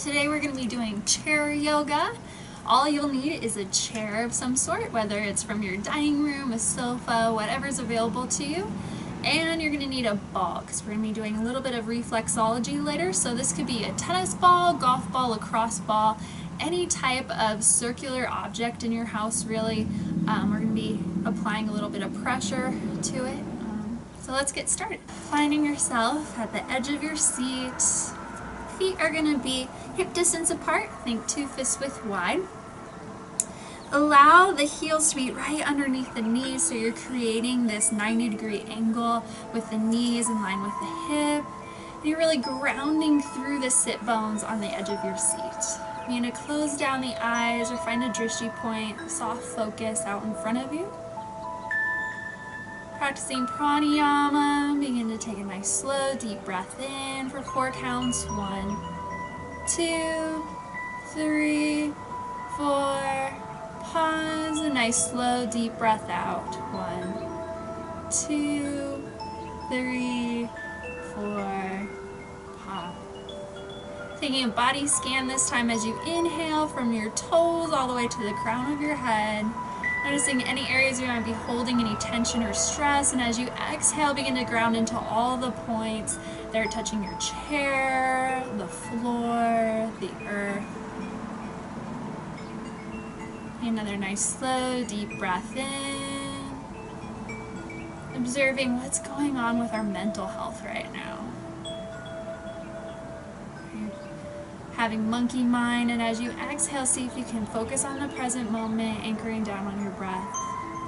today we're going to be doing chair yoga. All you'll need is a chair of some sort, whether it's from your dining room, a sofa, whatever's available to you. And you're going to need a ball because we're going to be doing a little bit of reflexology later. So this could be a tennis ball, golf ball, lacrosse ball, any type of circular object in your house really. We're going to be applying a little bit of pressure to it. So let's get started. Finding yourself at the edge of your seat. Feet are going to be hip distance apart. Think 2 fist width wide. Allow the heels to be right underneath the knees, so you're creating this 90-degree angle with the knees in line with the hip. And you're really grounding through the sit bones on the edge of your seat. You're going to close down the eyes or find a drishti point, soft focus out in front of you. Practicing pranayama, begin to take a nice slow deep breath in for 4 counts. 1, 2, 3, 4. Pause, a nice slow deep breath out. 1, 2, 3, 4. Pause. Taking a body scan this time as you inhale from your toes all the way to the crown of your head. Noticing any areas you might be holding any tension or stress, and as you exhale, begin to ground into all the points that are touching your chair, the floor, the earth. Another nice slow deep breath in. Observing what's going on with our mental health right now. Having monkey mind, and as you exhale, see if you can focus on the present moment, anchoring down on your breath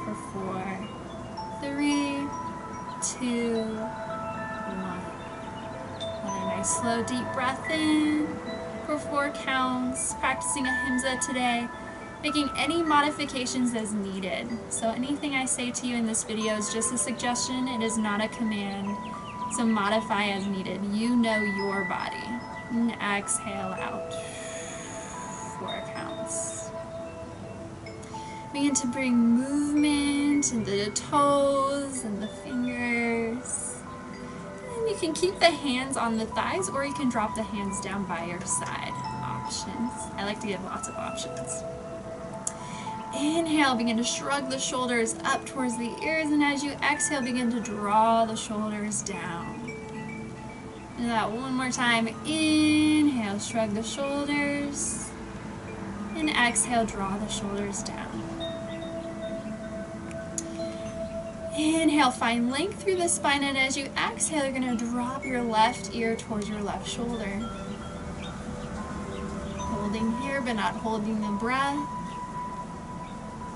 for 4, 3, 2, 1. Another nice slow deep breath in for 4 counts. Practicing ahimsa today, making any modifications as needed. So anything I say to you in this video is just a suggestion, it is not a command. So modify as needed. You know your body. And exhale out. 4 counts. Begin to bring movement into the toes and the fingers. And you can keep the hands on the thighs, or you can drop the hands down by your side. Options. I like to give lots of options. Inhale, begin to shrug the shoulders up towards the ears, and as you exhale, begin to draw the shoulders down. Do that one more time. Inhale, shrug the shoulders, and exhale, draw the shoulders down. Inhale, find length through the spine, and as you exhale, you're going to drop your left ear towards your left shoulder. Holding here, but not holding the breath.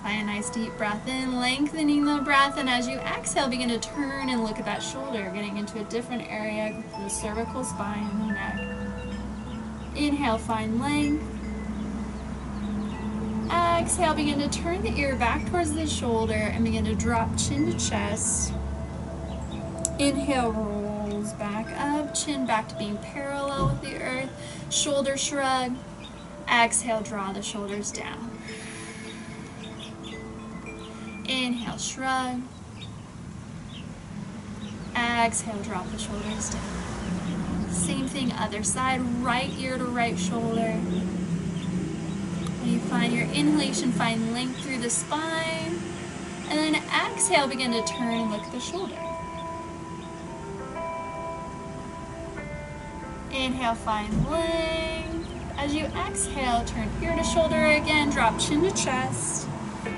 Find a nice deep breath in, lengthening the breath, and as you exhale, begin to turn and look at that shoulder, getting into a different area, the cervical spine and the neck. Inhale, find length. Exhale, begin to turn the ear back towards the shoulder and begin to drop chin to chest. Inhale, rolls back up, chin back to being parallel with the earth, shoulder shrug. Exhale, draw the shoulders down. Inhale, shrug. Exhale, drop the shoulders down. Same thing, other side, right ear to right shoulder. When you find your inhalation, find length through the spine. And then exhale, begin to turn and look at the shoulder. Inhale, find length. As you exhale, turn ear to shoulder again, drop chin to chest.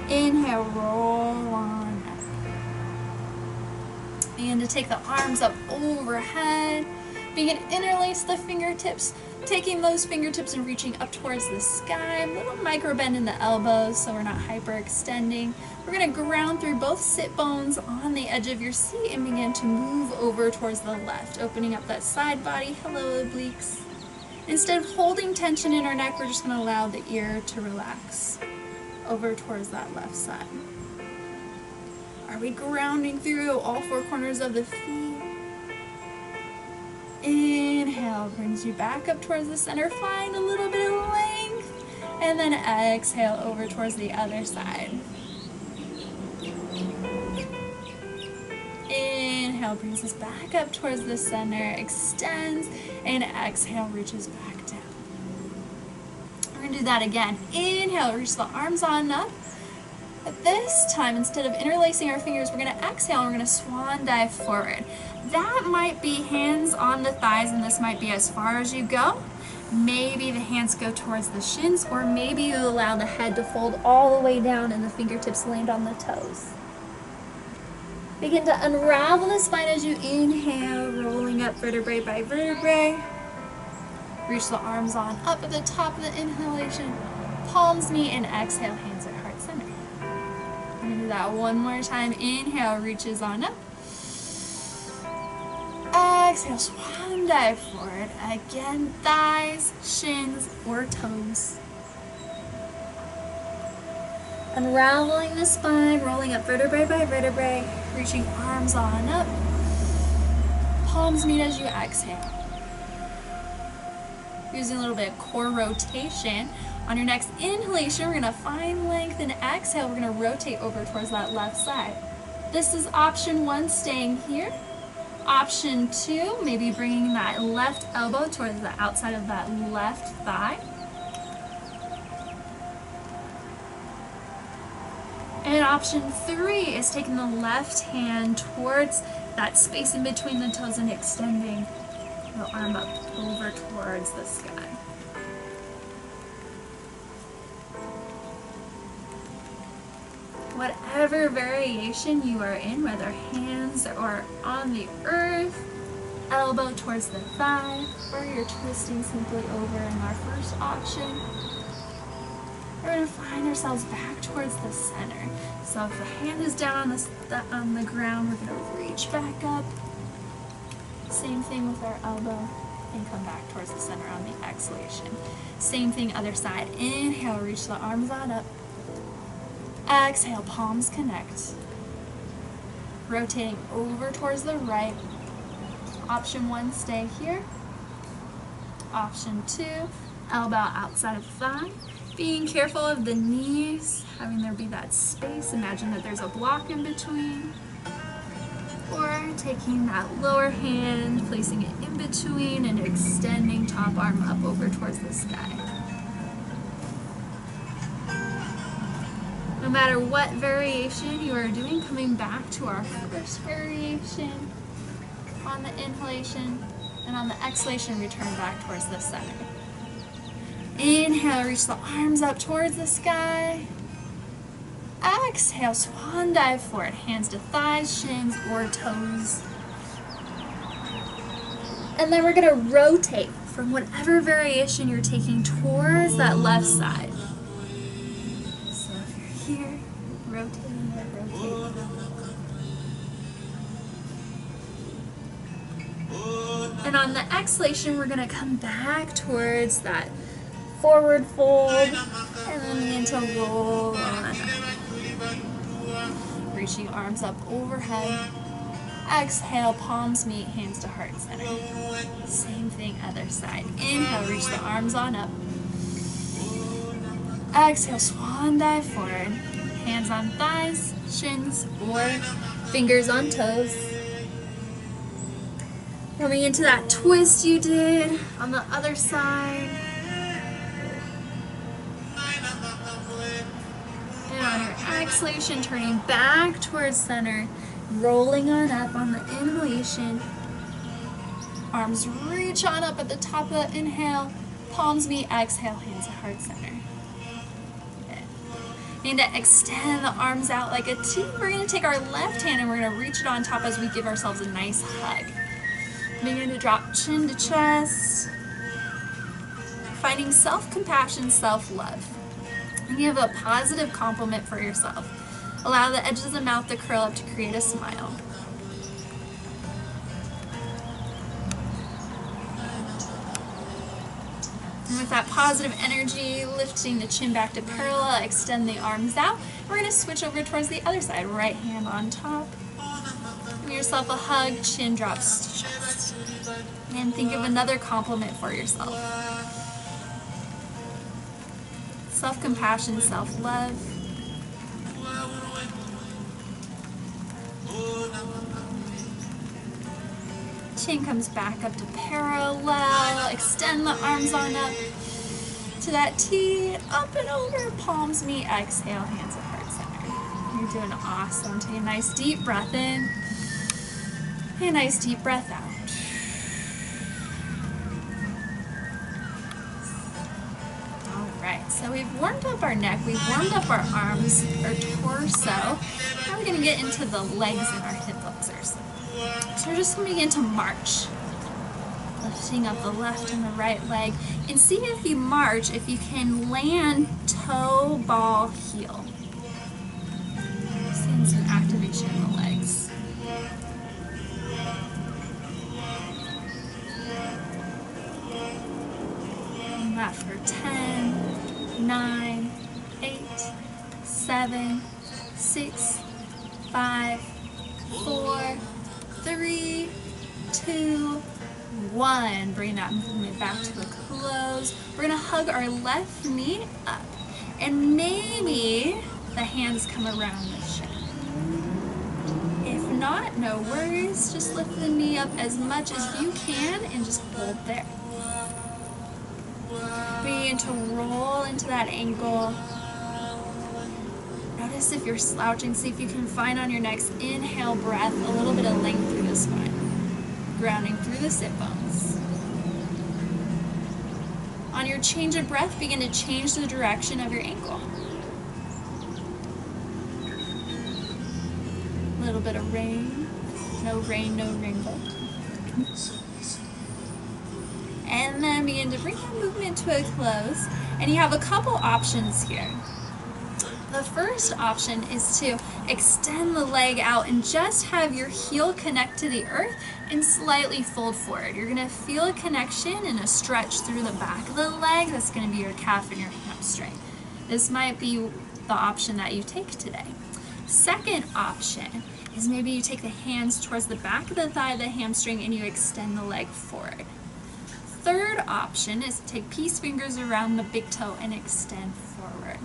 Inhale, roll on up. Begin to take the arms up overhead. Begin to interlace the fingertips, taking those fingertips and reaching up towards the sky. A little micro bend in the elbows so we're not hyperextending. We're going to ground through both sit bones on the edge of your seat and begin to move over towards the left, opening up that side body. Hello, obliques. Instead of holding tension in our neck, we're just going to allow the ear to relax over towards that left side. Are we grounding through all 4 corners of the feet? Inhale brings you back up towards the center. Find a little bit of length. And then exhale over towards the other side. Inhale brings us back up towards the center, extends, and exhale reaches back down. We're gonna do that again. Inhale, reach the arms on up. But this time, instead of interlacing our fingers, we're gonna exhale and we're gonna swan dive forward. That might be hands on the thighs, and this might be as far as you go. Maybe the hands go towards the shins, or maybe you allow the head to fold all the way down and the fingertips land on the toes. Begin to unravel the spine as you inhale, rolling up vertebrae by vertebrae. Reach the arms on up at the top of the inhalation. Palms meet and exhale, hands at heart center. We're going to do that one more time. Inhale, reaches on up. Exhale, swan dive forward. Again, thighs, shins, or toes. Unraveling the spine, rolling up vertebrae by vertebrae, reaching arms on up. Palms meet as you exhale. Using a little bit of core rotation. On your next inhalation, we're going to find length, and exhale, we're going to rotate over towards that left side. This is option 1, staying here. Option 2, maybe bringing that left elbow towards the outside of that left thigh. And option 3 is taking the left hand towards that space in between the toes and extending the arm up over towards the sky. Whatever variation you are in, whether hands are on the earth, elbow towards the thigh, or you're twisting simply over in our first option, we're going to find ourselves back towards the center. So if the hand is down on the ground, we're going to reach back up. Same thing with our elbow, and come back towards the center on the exhalation. Same thing other side. Inhale, reach the arms on up. Exhale, palms connect. Rotating over towards the right. Option 1, stay here. Option 2, elbow outside of thigh. Being careful of the knees, having there be that space. Imagine that there's a block in between. Or taking that lower hand, placing it in between and extending top arm up over towards the sky. No matter what variation you are doing, coming back to our first variation on the inhalation, and on the exhalation, return back towards the center. Inhale, reach the arms up towards the sky. Exhale, swan dive forward, hands to thighs, shins, or toes. And then we're going to rotate from whatever variation you're taking towards that left side. So if you're here, rotating it, rotating it. And on the exhalation, we're going to come back towards that forward fold, and then begin to roll on. Reaching arms up overhead. Exhale, palms meet, hands to heart center. Same thing, other side. Inhale, reach the arms on up. Exhale, swan dive forward. Hands on thighs, shins, or fingers on toes. Coming into that twist you did on the other side. And on your exhalation, turning back towards center, rolling on up on the inhalation. Arms reach on up at the top of the inhale. Palms meet, exhale, hands at heart center. Need to extend the arms out like a T. We're going to take our left hand and we're going to reach it on top as we give ourselves a nice hug. Begin to drop chin to chest. Finding self-compassion, self-love. And give a positive compliment for yourself. Allow the edges of the mouth to curl up to create a smile. And with that positive energy, lifting the chin back to parallel, extend the arms out. We're going to switch over towards the other side. Right hand on top. Give yourself a hug, chin drops to chest. And think of another compliment for yourself. Self-compassion, self-love. Chin comes back up to parallel. Extend the arms on up. to that T, up and over, palms meet, exhale, hands at heart center. You're doing awesome. Take a nice deep breath in, and a nice deep breath out. Alright, so we've warmed up our neck, we've warmed up our arms, our torso. Now we're going to get into the legs and our hip flexors. So we're just going to begin to march. Lifting up the left and the right leg, and see if you march, if you can land toe, ball, heel. Seeing some activation in the legs. And that for 10, 9, 8, 7, 6, 5, 4, 3, 2, 1. Bring that movement back to a close. We're going to hug our left knee up, and maybe the hands come around the shin. If not, no worries. Just lift the knee up as much as you can and just hold there. Begin to roll into that ankle. Notice if you're slouching, see if you can find on your next inhale breath a little bit of length through the spine. Grounding through the sit bones. On your change of breath, begin to change the direction of your ankle. A little bit of rain, no rainbow. And then begin to bring your movement to a close. And you have a couple options here. The first option is to extend the leg out and just have your heel connect to the earth and slightly fold forward. You're going to feel a connection and a stretch through the back of the leg. That's going to be your calf and your hamstring. This might be the option that you take today. Second option is maybe you take the hands towards the back of the thigh, the hamstring, and you extend the leg forward. Third option is to take peace fingers around the big toe and extend forward.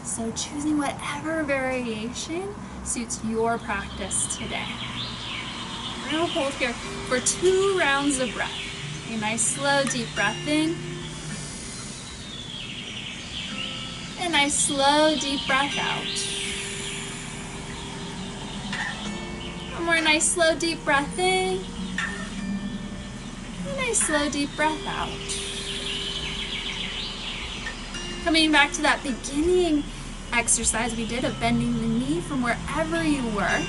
So choosing whatever variation suits your practice today. We're going to hold here for 2 rounds of breath. A nice slow deep breath in. A nice slow deep breath out. One more nice slow deep breath in. A nice slow deep breath out. Coming back to that beginning exercise we did of bending the knee from wherever you were.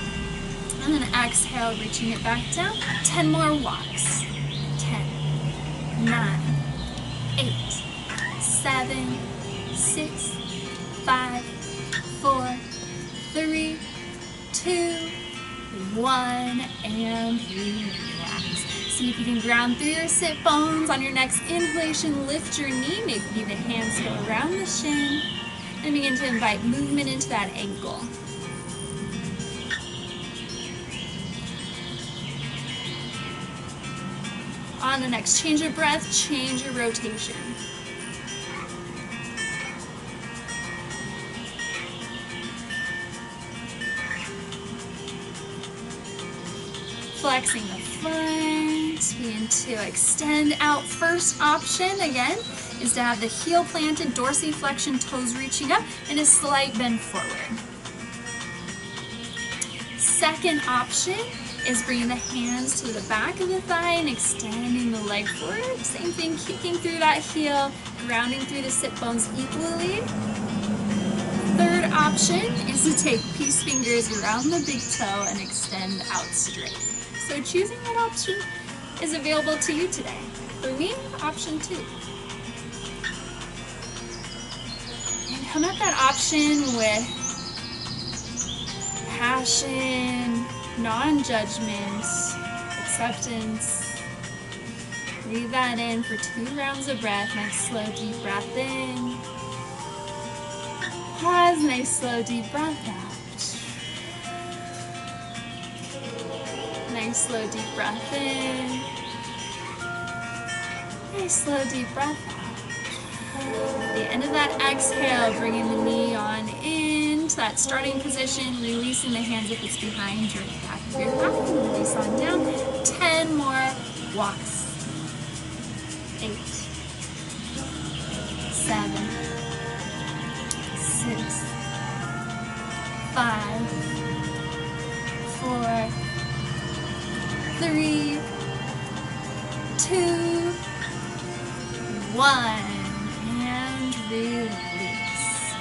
And then exhale, reaching it back down. 10 more walks. 10, 9, 8, 7, 6, 5, 4, 3, 2, 1, and relax. See if you can ground through your sit bones. On your next inhalation, lift your knee. Maybe the hands go around the shin. And begin to invite movement into that ankle. On the next change of breath, change your rotation. Flexing the front, begin to extend out. First option, again, is to have the heel planted, dorsiflexion, toes reaching up, and a slight bend forward. Second option is bringing the hands to the back of the thigh and extending the leg forward. Same thing, kicking through that heel, grounding through the sit bones equally. Third option is to take peace fingers around the big toe and extend out straight. So choosing what option is available to you today. For me, option 2. And come at that option with passion, non-judgment, acceptance. Breathe that in for 2 rounds of breath. Nice slow deep breath in. Pause, nice slow deep breath out. Nice slow deep breath in. Nice slow deep breath out. At the end of that exhale, bringing the knee on in to that starting position, releasing the hands if it's behind your back of your thigh, and release on down. 10 more walks. 8, 7, 7, 6, 5, 4, 3, 2, 1, and release.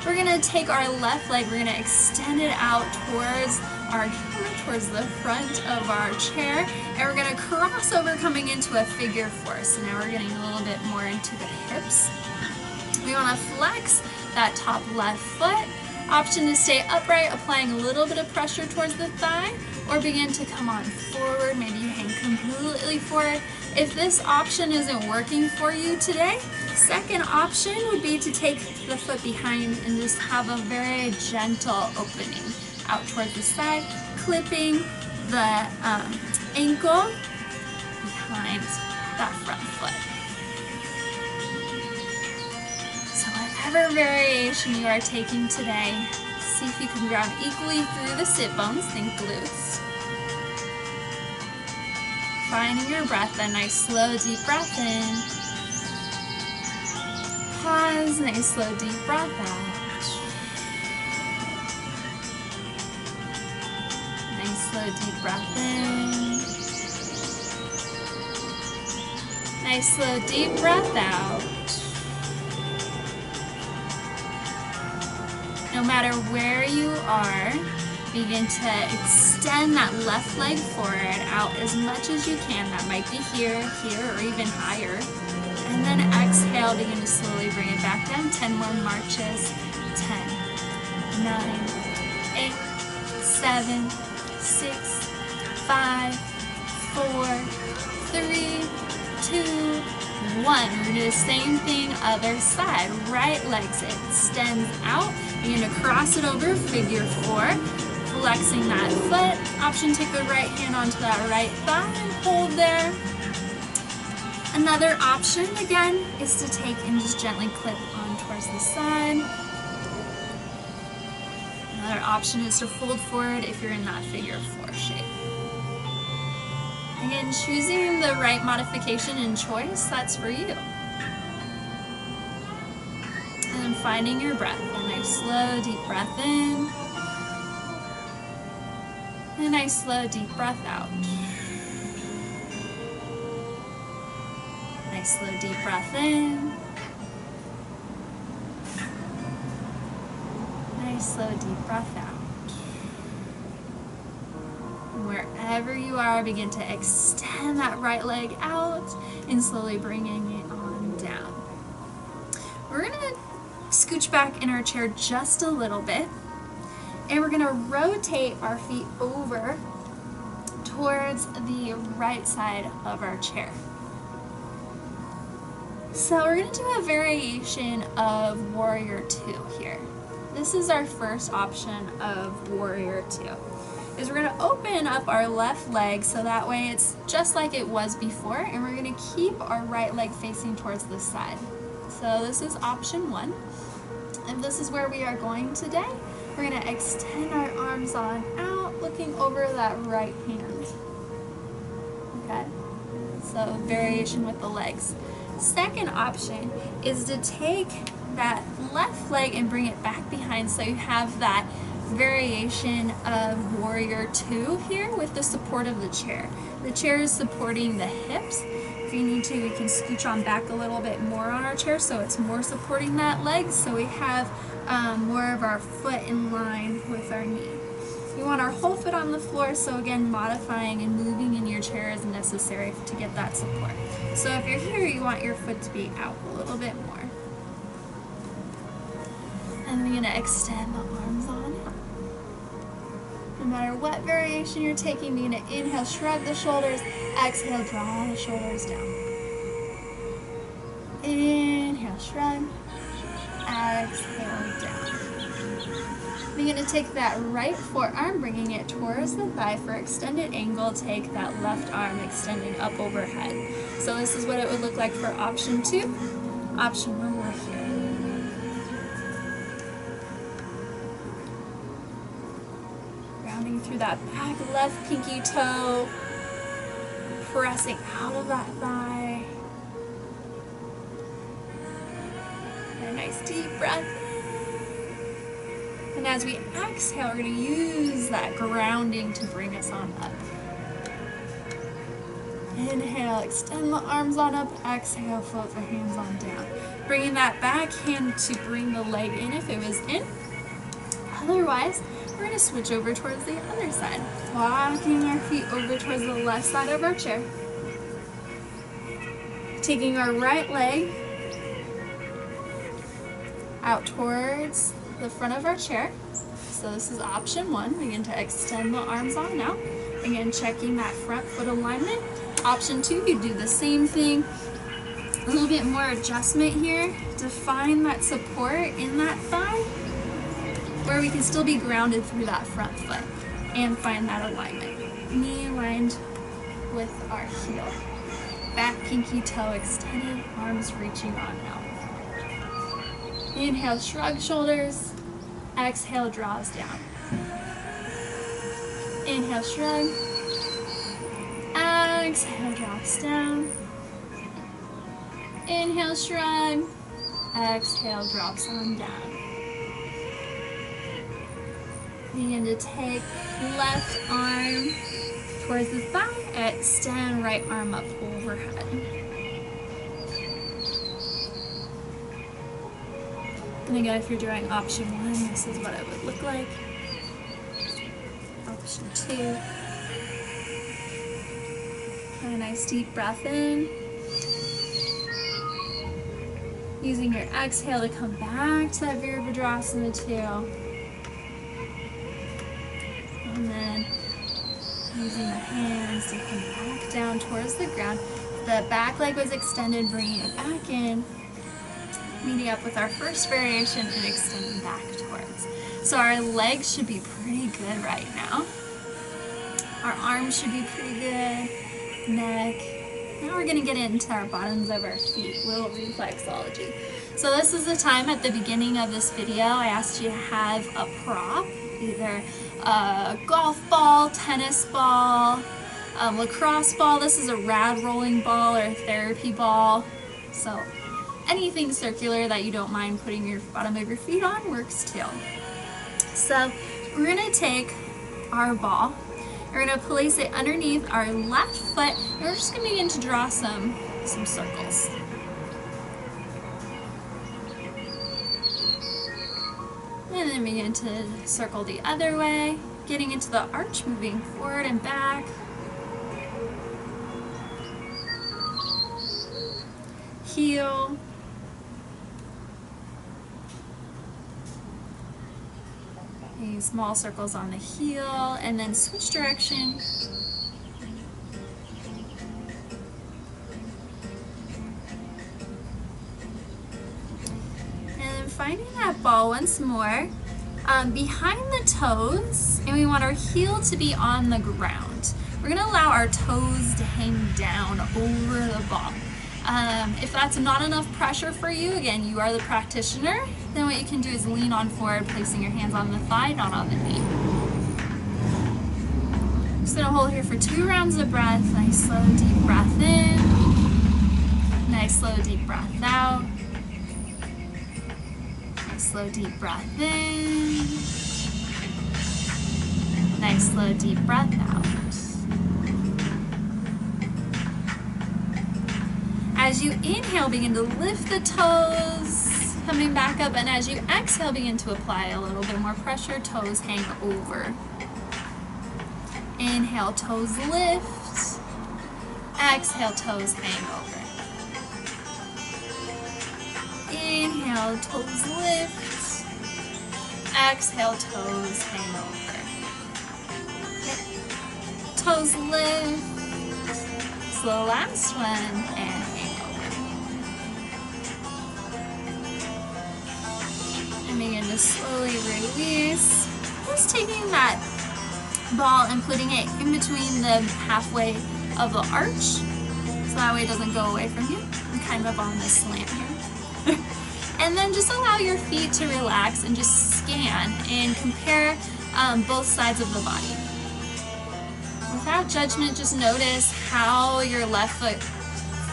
We're gonna take our left leg, we're gonna extend it out towards our camera, towards the front of our chair, and we're gonna cross over coming into a figure 4. So now we're getting a little bit more into the hips. We wanna flex that top left foot. Option to stay upright, applying a little bit of pressure towards the thigh, or begin to come on forward. Maybe you hang completely forward. If this option isn't working for you today, second option would be to take the foot behind and just have a very gentle opening out towards the side, clipping the ankle behind that front foot. So whatever variation you are taking today, see if you can ground equally through the sit bones, think glutes. Finding your breath, a nice slow deep breath in. Pause, nice slow deep breath out. Nice slow deep breath in. Nice slow deep breath out. No matter where you are, begin to extend that left leg forward out as much as you can. That might be here, here, or even higher. And then exhale, begin to slowly bring it back down. 10 more marches. 10, 9, 8, 7, 6, 5, 4, 3, 2, 1. We're going to do the same thing other side. Right leg extends out. You're going to cross it over, figure 4. Flexing that foot. Option, take the right hand onto that right thigh and hold there. Another option, again, is to take and just gently clip on towards the side. Another option is to fold forward if you're in that figure 4 shape. Again, choosing the right modification and choice, that's for you. And then finding your breath. A nice slow, deep breath in. And a nice slow, deep breath out. Nice slow, deep breath in. Nice slow, deep breath out. And wherever you are, begin to extend that right leg out and slowly bringing it on down. We're going to scooch back in our chair just a little bit. And we're going to rotate our feet over towards the right side of our chair. So we're going to do a variation of Warrior 2 here. This is our first option of Warrior 2. Is we're going to open up our left leg so that way it's just like it was before, and we're going to keep our right leg facing towards the side. So this is option 1. And this is where we are going today. We're going to extend our arms on out, looking over that right hand. Okay? So variation with the legs. Second option is to take that left leg and bring it back behind so you have that variation of Warrior 2 here with the support of the chair. The chair is supporting the hips. If you need to, we can scooch on back a little bit more on our chair so it's more supporting that leg, so we have more of our foot in line with our knee. We want our whole foot on the floor, so again, modifying and moving in your chair is necessary to get that support. So if you're here, you want your foot to be out a little bit more. And we're going to extend the arms on out. No matter what variation you're taking, you're going to inhale, shrug the shoulders, exhale, draw the shoulders down. Inhale, shrug, exhale, down. We're going to take that right forearm, bringing it towards the thigh for extended angle. Take that left arm extending up overhead. So this is what it would look like for option 2. Option 1, we're here. Rounding through that back left pinky toe, pressing out of that thigh. And a nice deep breath. And as we exhale, we're going to use that grounding to bring us on up. Inhale, extend the arms on up. Exhale, float the hands on down. Bringing that back hand to bring the leg in if it was in. Otherwise, we're going to switch over towards the other side. Walking our feet over towards the left side of our chair. Taking our right leg out towards the front of our chair. So this is option one. Begin to extend the arms on out. Again, checking that front foot alignment. Option two, you do the same thing. A little bit more adjustment here to find that support in that thigh where we can still be grounded through that front foot and find that alignment. Knee aligned with our heel. Back pinky toe extended, arms reaching on out. Inhale, shrug shoulders. Exhale, draws down. Inhale, shrug. Exhale, drops down. Inhale, shrug. Exhale, drops on down. Begin to take left arm towards the thigh. Extend right arm up overhead. And again, if you're doing option one, this is what it would look like. Option two. And a nice deep breath in. Using your exhale to come back to that Virabhadrasana 2. And then using the hands to come back down towards the ground. The back leg was extended, bringing it back in. Meeting up with our first variation and extending back towards. So our legs should be pretty good right now. Our arms should be pretty good. Neck. Now we're going to get into our bottoms of our feet, little reflexology. So this is the time at the beginning of this video I asked you to have a prop, either a golf ball, tennis ball, lacrosse ball. This is a rad rolling ball or a therapy ball. So anything circular that you don't mind putting your bottom of your feet on works too. So we're going to take our ball. We're going to place it underneath our left foot, and we're just going to begin to draw some circles. And then begin to circle the other way, getting into the arch, moving forward and back. Heel. Small circles on the heel, and then switch direction. And then finding that ball once more behind the toes, and we want our heel to be on the ground. We're going to allow our toes to hang down over the ball. If that's not enough pressure for you, again, you are the practitioner, then what you can do is lean on forward, placing your hands on the thigh, not on the knee. Just gonna hold here for 2 rounds of breath. Nice slow deep breath in. Nice slow deep breath out. Nice slow deep breath in. Nice slow deep breath out. As you inhale, begin to lift the toes, coming back up, and as you exhale, begin to apply a little bit more pressure, toes hang over. Inhale, toes lift. Exhale, toes hang over. Inhale, toes lift. Exhale, toes hang over. Okay. Toes lift. Slow last one, and begin to slowly release. Just taking that ball and putting it in between the halfway of the arch, so that way it doesn't go away from you. I'm kind of on this slant here. And then just allow your feet to relax and just scan and compare both sides of the body. Without judgment, just notice how your left foot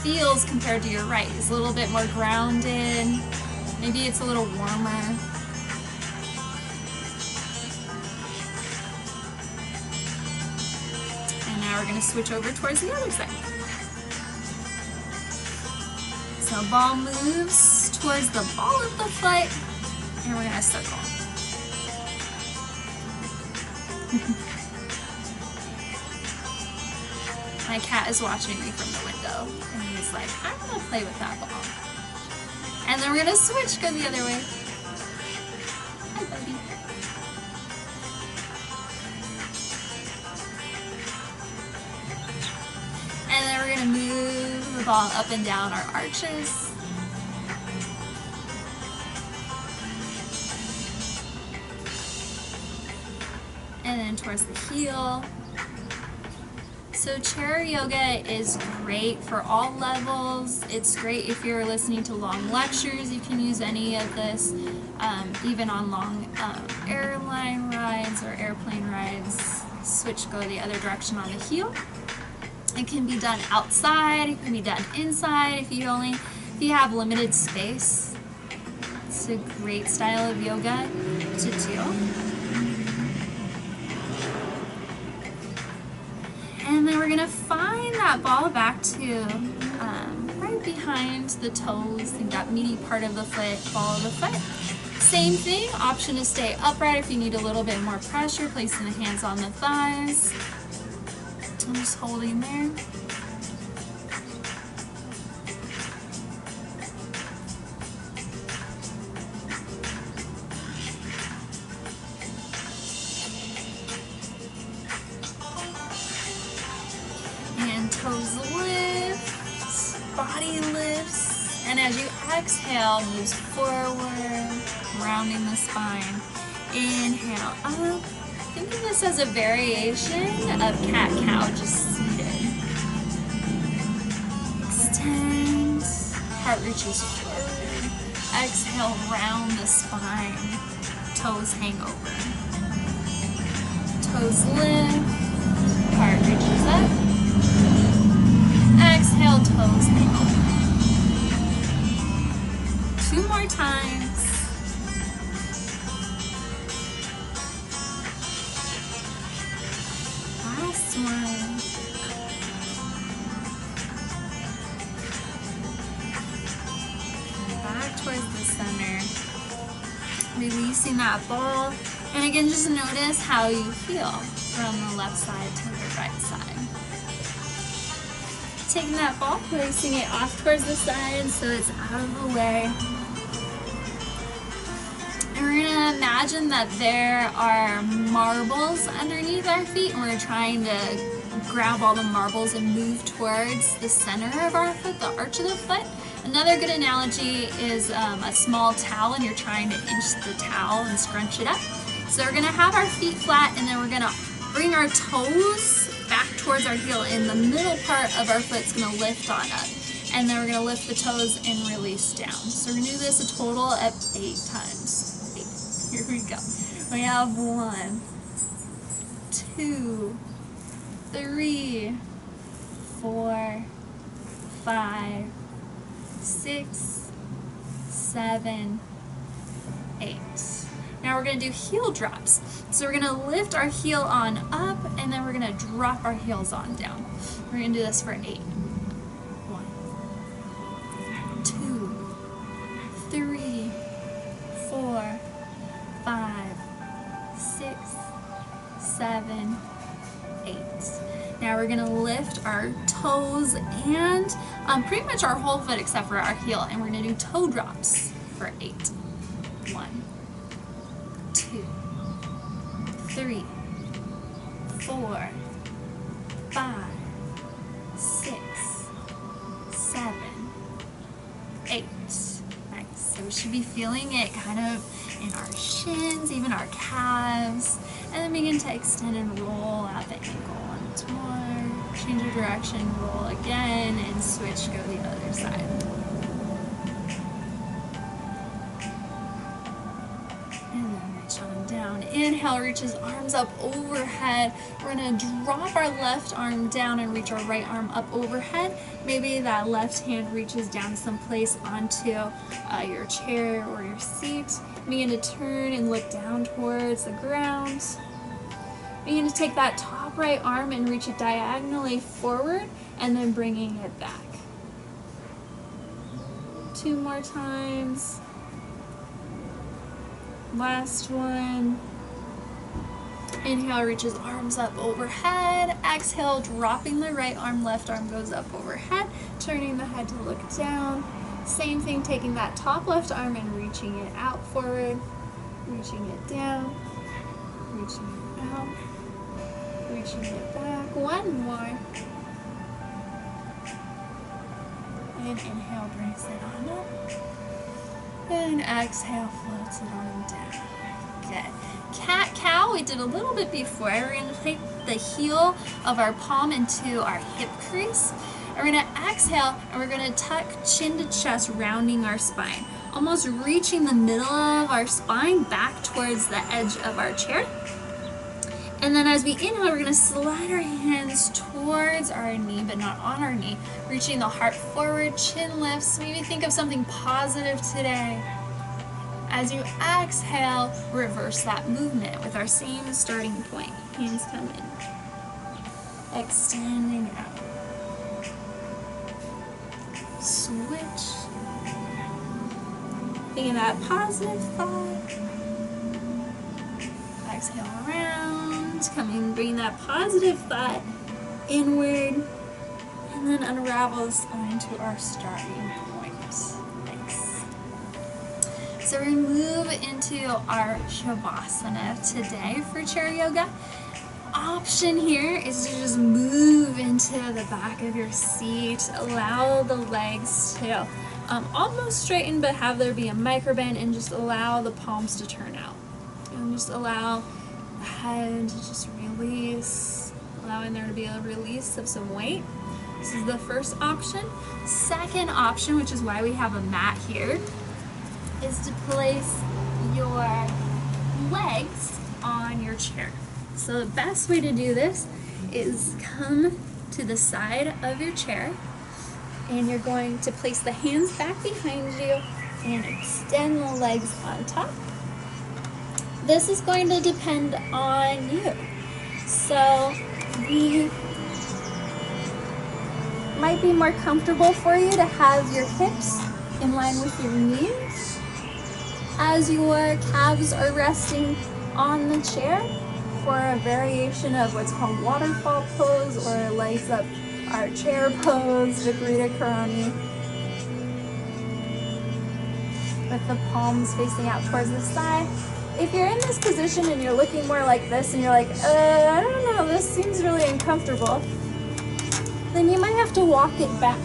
feels compared to your right. It's a little bit more grounded, Maybe it's a little warmer. And now we're going to switch over towards the other side. So ball moves towards the ball of the foot, and we're going to circle. My cat is watching me from the window, and he's like, I'm going to play with that ball. And then we're going to switch, go the other way. Hi, buddy. And then we're going to move the ball up and down our arches. And then towards the heel. So chair yoga is great for all levels. It's great if you're listening to long lectures. You can use any of this, even on long airline rides or airplane rides. Switch, go the other direction on the heel. It can be done outside. It can be done inside if you have limited space. It's a great style of yoga to do. And then we're going to find that ball back to right behind the toes, and that meaty part of the foot, ball of the foot. Same thing, option to stay upright if you need a little bit more pressure, placing the hands on the thighs. I'm just holding there. Toes lift, body lifts, and as you exhale, moves forward, rounding the spine. Inhale up. Think of this as a variation of cat-cow, just seated. Extend, heart reaches forward. Exhale, round the spine. Toes hang over. Toes lift, heart reaches up. Exhale, toes hang over. 2 more times. Last one. And back towards the center. Releasing that ball. And again, just notice how you feel from the left side to the right side. Taking that ball, placing it off towards the side so it's out of the way. And we're going to imagine that there are marbles underneath our feet, and we're trying to grab all the marbles and move towards the center of our foot, the arch of the foot. Another good analogy is a small towel, and you're trying to inch the towel and scrunch it up. So we're going to have our feet flat, and then we're going to bring our toes back towards our heel, and the middle part of our foot's going to lift on up. And then we're going to lift the toes and release down. So we're going to do this a total of 8 times. 8. Here we go. We have 1, 2, 3, 4, 5, 6, 7, 8. Now we're going to do heel drops. So we're going to lift our heel on up, and then we're going to drop our heels on down. We're going to do this for 8. 1, 2, 3, 4, 5, 6, 7, 8. Now we're going to lift our toes and pretty much our whole foot except for our heel, and we're going to do toe drops for 8. 1, 2, 3, 4, 5, 6, 7, 8. Nice. So we should be feeling it kind of in our shins, even our calves. And then begin to extend and roll out the ankle once more. Change your direction, roll again, and switch, go the other side. And then reach on down inhale, reaches arms up overhead. We're gonna drop our left arm down and reach our right arm up overhead. Maybe that left hand reaches down someplace onto your chair or your seat. Begin to turn and look down towards the ground. Begin to take that top right arm and reach it diagonally forward, and then bringing it back. 2 more times. Last one. Inhale, reaches arms up overhead. Exhale, dropping the right arm, left arm goes up overhead, turning the head to look down. Same thing, taking that top left arm and reaching it out forward, reaching it down, reaching it out, reaching it back. One more. And inhale, brings it on up. And exhale, floats it on down. Good. Cat-cow, we did a little bit before. We're going to take the heel of our palm into our hip crease. We're going to exhale, and we're going to tuck chin to chest, rounding our spine. Almost reaching the middle of our spine back towards the edge of our chair. And then as we inhale, we're going to slide our hands towards our knee, but not on our knee. Reaching the heart forward, chin lifts. Maybe think of something positive today. As you exhale, reverse that movement with our same starting point. Hands come in. Extending out. Switch. Thinking that positive thought. Exhale around. Coming, bring that positive thought inward. And then unravel the spine to our starting point. So we're going to move into our Shavasana today for chair yoga. Option here is to just move into the back of your seat. Allow the legs to almost straighten, but have there be a micro bend, and just allow the palms to turn out. And just allow the head to just release, allowing there to be a release of some weight. This is the first option. Second option, which is why we have a mat here, is to place your legs on your chair. So the best way to do this is come to the side of your chair, and you're going to place the hands back behind you and extend the legs on top. This is going to depend on you. So we might be more comfortable for you to have your hips in line with your knees as your calves are resting on the chair, for a variation of what's called waterfall pose, or legs up our chair pose, Viparita Karani, with the palms facing out towards the side. If you're in this position and you're looking more like this and you're like, I don't know, this seems really uncomfortable, then you might have to walk it back.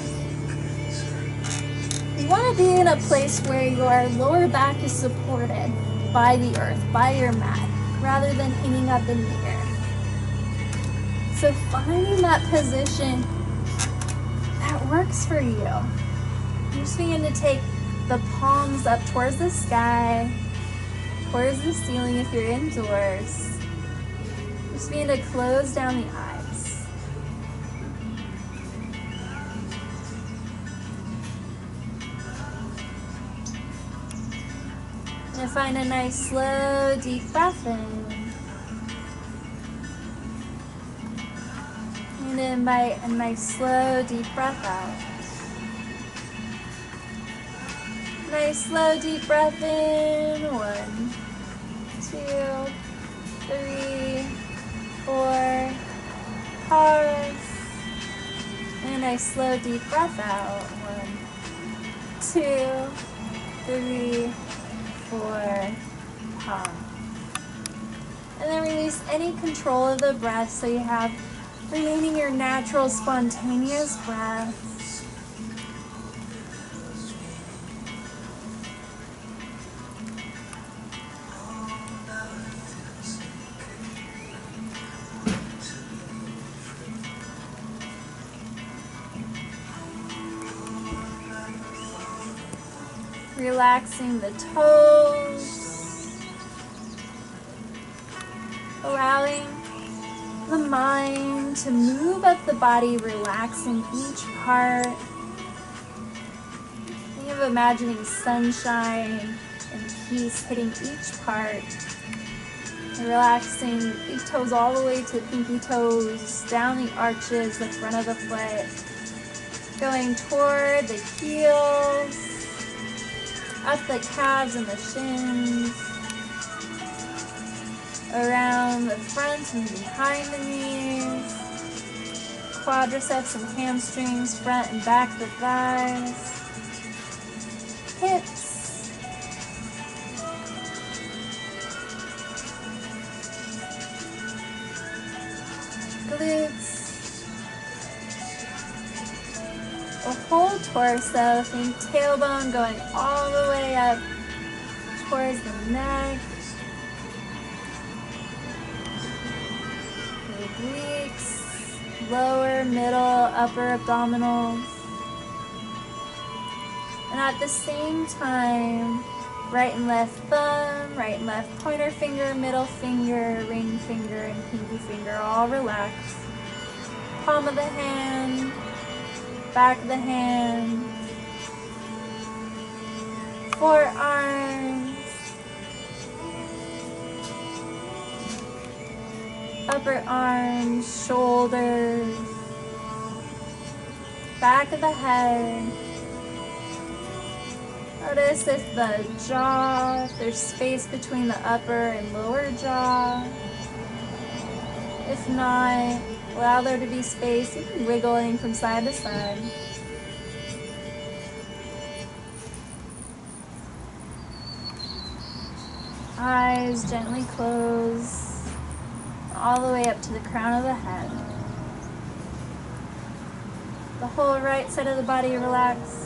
You want to be in a place where your lower back is supported by the earth, by your mat, rather than hanging up in the air. So finding that position that works for you. You just begin to take the palms up towards the sky, towards the ceiling if you're indoors. Just begin to close down the eyes. And find a nice slow, deep breath in. And invite a nice slow, deep breath out. Nice slow, deep breath in. 1, 2, 3, 4. Pause. And a nice slow, deep breath out. 1, 2, 3, 4, pause. And then release any control of the breath, so you have remaining your natural, spontaneous breath. Relaxing the toes. allowing the mind to move up the body, relaxing each part. Think of imagining sunshine and peace hitting each part. Relaxing the big toes all the way to the pinky toes, down the arches, the front of the foot. Going toward the heels, up the calves and the shins, around the front and behind the knees, quadriceps and hamstrings, front and back of the thighs, hips, glutes, a whole torso. Think tailbone going all the way up towards the neck. Obliques, lower, middle, upper abdominals. And at the same time, right and left thumb, right and left pointer finger, middle finger, ring finger, and pinky finger all relaxed. Palm of the hand, back of the hand, forearms, upper arms, shoulders, back of the head. Notice if the jaw, if there's space between the upper and lower jaw. If not, allow there to be space, even wiggling from side to side. Eyes gently close, all the way up to the crown of the head. The whole right side of the body relax.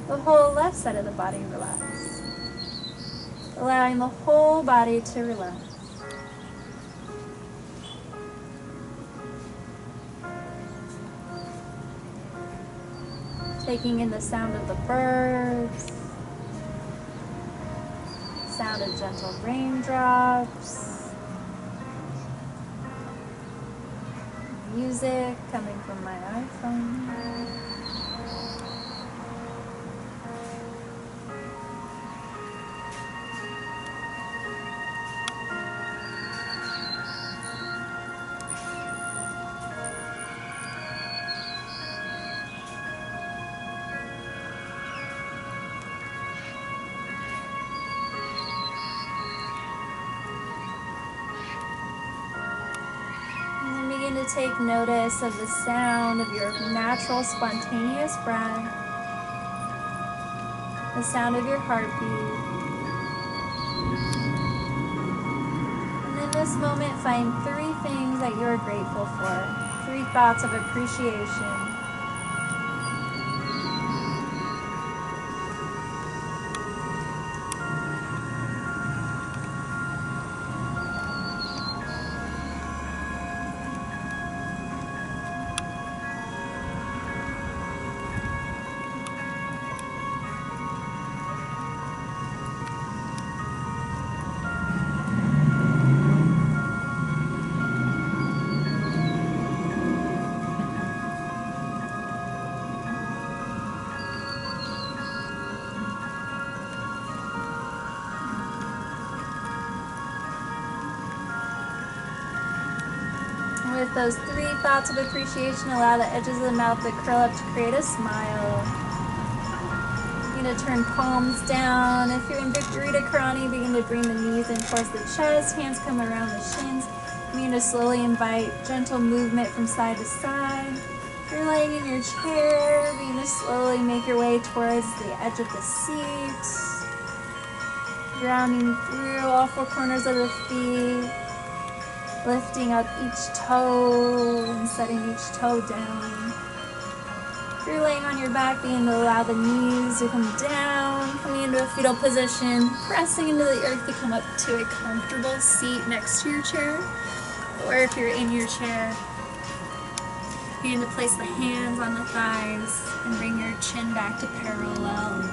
The whole left side of the body relax. Allowing the whole body to relax. Taking in the sound of the birds, sound of gentle raindrops, music coming from my iPhone. To take notice of the sound of your natural, spontaneous breath, the sound of your heartbeat. And in this moment, find 3 things that you're grateful for, 3 thoughts of appreciation. With those 3 thoughts of appreciation, allow the edges of the mouth to curl up to create a smile. Begin to turn palms down. If you're in Viparita Karani, begin to bring the knees in towards the chest. Hands come around the shins. Begin to slowly invite gentle movement from side to side. If you're laying in your chair, begin to slowly make your way towards the edge of the seat. Grounding through all 4 corners of the feet. Lifting up each toe and setting each toe down. If you're laying on your back, begin to allow the knees to come down, coming into a fetal position, pressing into the earth to come up to a comfortable seat next to your chair. Or if you're in your chair, begin to place the hands on the thighs and bring your chin back to parallel.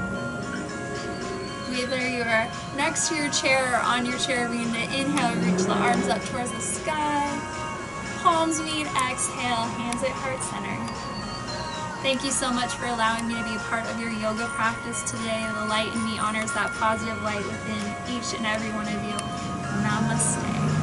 whether you're next to your chair or on your chair, begin to inhale, reach the arms up towards the sky. Palms meet, exhale, hands at heart center. Thank you so much for allowing me to be a part of your yoga practice today. The light in me honors that positive light within each and every one of you. Namaste.